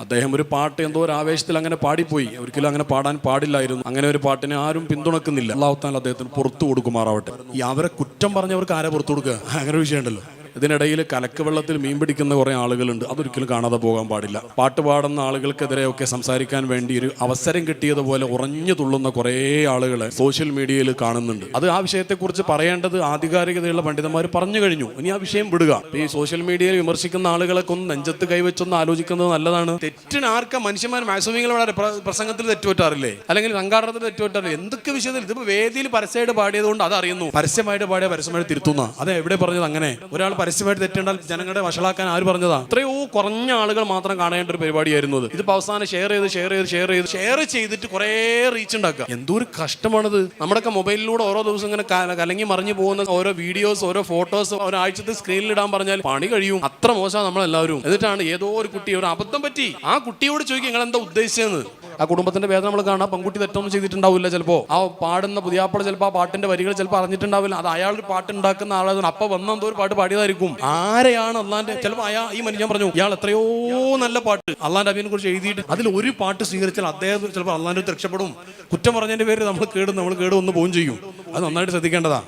അദ്ദേഹം ഒരു പാട്ട് എന്തോ ഒരു ആവേശത്തിൽ അങ്ങനെ പാടിപ്പോയി. ഒരിക്കലും അങ്ങനെ പാടാൻ പാടില്ലായിരുന്നു. അങ്ങനെ ഒരു പാട്ടിനെ ആരും പിന്തുണക്കുന്നില്ല. അല്ലാഹു തആല അദ്ദേഹത്തിന് പുറത്തു കൊടുക്കുമാറാവട്ടെ. ഈ അവരെ കുറ്റം പറഞ്ഞവർക്ക് ആരെ പുറത്തു കൊടുക്കുക? അങ്ങനെ ഒരു വിഷയമുണ്ടല്ലോ. ഇതിനിടയിൽ കലക്ക് വെള്ളത്തിൽ മീൻ പിടിക്കുന്ന കുറേ ആളുകളുണ്ട്. അതൊരിക്കലും കാണാതെ പോകാൻ പാടില്ല. പാട്ട് പാടുന്ന ആളുകൾക്കെതിരെയൊക്കെ സംസാരിക്കാൻ വേണ്ടി ഒരു അവസരം കിട്ടിയതുപോലെ ഉറഞ്ഞു തുള്ളുന്ന കുറേ ആളുകളെ സോഷ്യൽ മീഡിയയിൽ കാണുന്നുണ്ട്. അത് ആ വിഷയത്തെക്കുറിച്ച് പറയേണ്ടത് ആധികാരികതയുള്ള പണ്ഡിതന്മാർ പറഞ്ഞു കഴിഞ്ഞു. ഇനി ആ വിഷയം വിടുക. ഈ സോഷ്യൽ മീഡിയയിൽ വിമർശിക്കുന്ന ആളുകളൊക്കെ ഒന്ന് നെഞ്ചത്ത് കൈവച്ചൊന്ന് ആലോചിക്കുന്നത് നല്ലതാണ്. തെറ്റിന് ആർക്ക മനുഷ്യന്മാർ മാക്സിമങ്ങൾ വളരെ പ്രസംഗത്തിൽ തെറ്റുപറ്റാറില്ലേ, അല്ലെങ്കിൽ സംഘാടനത്തിൽ തെറ്റുപറ്റാറില്ലേ? എന്തൊക്കെ വിഷയത്തിൽ ഇതിപ്പോ വേദിയിൽ പരസ്യമായിട്ട് പാടിയത് കൊണ്ട് അതറിയുന്നു. പരസ്യമായിട്ട് പാടിയ പരസ്യമായിട്ട് തിരുത്തുന്ന അത് എവിടെ പറഞ്ഞത്? അങ്ങനെ ഒരാൾ പരസ്യമായിട്ട് തെറ്റുണ്ടാൽ ജനങ്ങളെ വഷളാക്കാൻ ആര് പറഞ്ഞതാ? എത്രയോ കുറഞ്ഞ ആളുകൾ മാത്രം കാണേണ്ട ഒരു പരിപാടിയായിരുന്നു ഇത്. ഇതിപ്പോ അവസാനം ഷെയർ ചെയ്തിട്ട് കുറെ റീച്ച് ഉണ്ടാക്കുക. എന്തൊരു കഷ്ടമാണിത്. നമ്മുടെയൊക്കെ മൊബൈലിലൂടെ ഓരോ ദിവസം ഇങ്ങനെ കലങ്ങി മറിഞ്ഞു പോകുന്ന ഓരോ വീഡിയോസ്, ഓരോ ഫോട്ടോസ് ഒരാഴ്ചത്തെ സ്ക്രീനിൽ ഇടാൻ പറഞ്ഞാൽ പണി കഴിയും. അത്ര മോശമാണ് നമ്മളെല്ലാവരും. എന്നിട്ടാണ് ഏതോ ഒരു കുട്ടി ഒരു അബദ്ധം പറ്റി, ആ കുട്ടിയോട് ചോദിക്കും നിങ്ങൾ എന്താ ഉദ്ദേശിച്ചതെന്ന്. ആ കുടുംബത്തിന്റെ വേദന നമ്മൾ കാണാം. പെൺകുട്ടി തെറ്റൊന്നും ചെയ്തിട്ടുണ്ടാവില്ല. ചിലപ്പോ ആ പാടുന്ന പുതിയാപ്പള ചിലപ്പോൾ ആ പാട്ടിന്റെ വരികൾ ചിലപ്പോൾ അറിഞ്ഞിട്ടുണ്ടാവില്ല. അത് അയാളൊരു പാട്ട് ഉണ്ടാക്കുന്ന ആളായിരുന്നു. അപ്പൊ വന്നെന്തോ ഒരു പാട്ട് പാടിയതായിരിക്കും. ആരെയാണ് അള്ളാന്റെ ചിലപ്പോൾ ഈ മനുഷ്യൻ ഞാൻ പറഞ്ഞു ഇയാൾ എത്രയോ നല്ല പാട്ട് അള്ളാന്റെ അബിയെ കുറിച്ച് എഴുതിയിട്ട് അതിൽ ഒരു പാട്ട് സ്വീകരിച്ചാൽ അദ്ദേഹം ചിലപ്പോൾ അള്ളാന്റെ രക്ഷപ്പെടും. കുറ്റം പറഞ്ഞതിന്റെ പേര് നമ്മൾ കേട് വന്ന് പോവുകയും ചെയ്യും. അത് നന്നായിട്ട് ശ്രദ്ധിക്കേണ്ടതാ.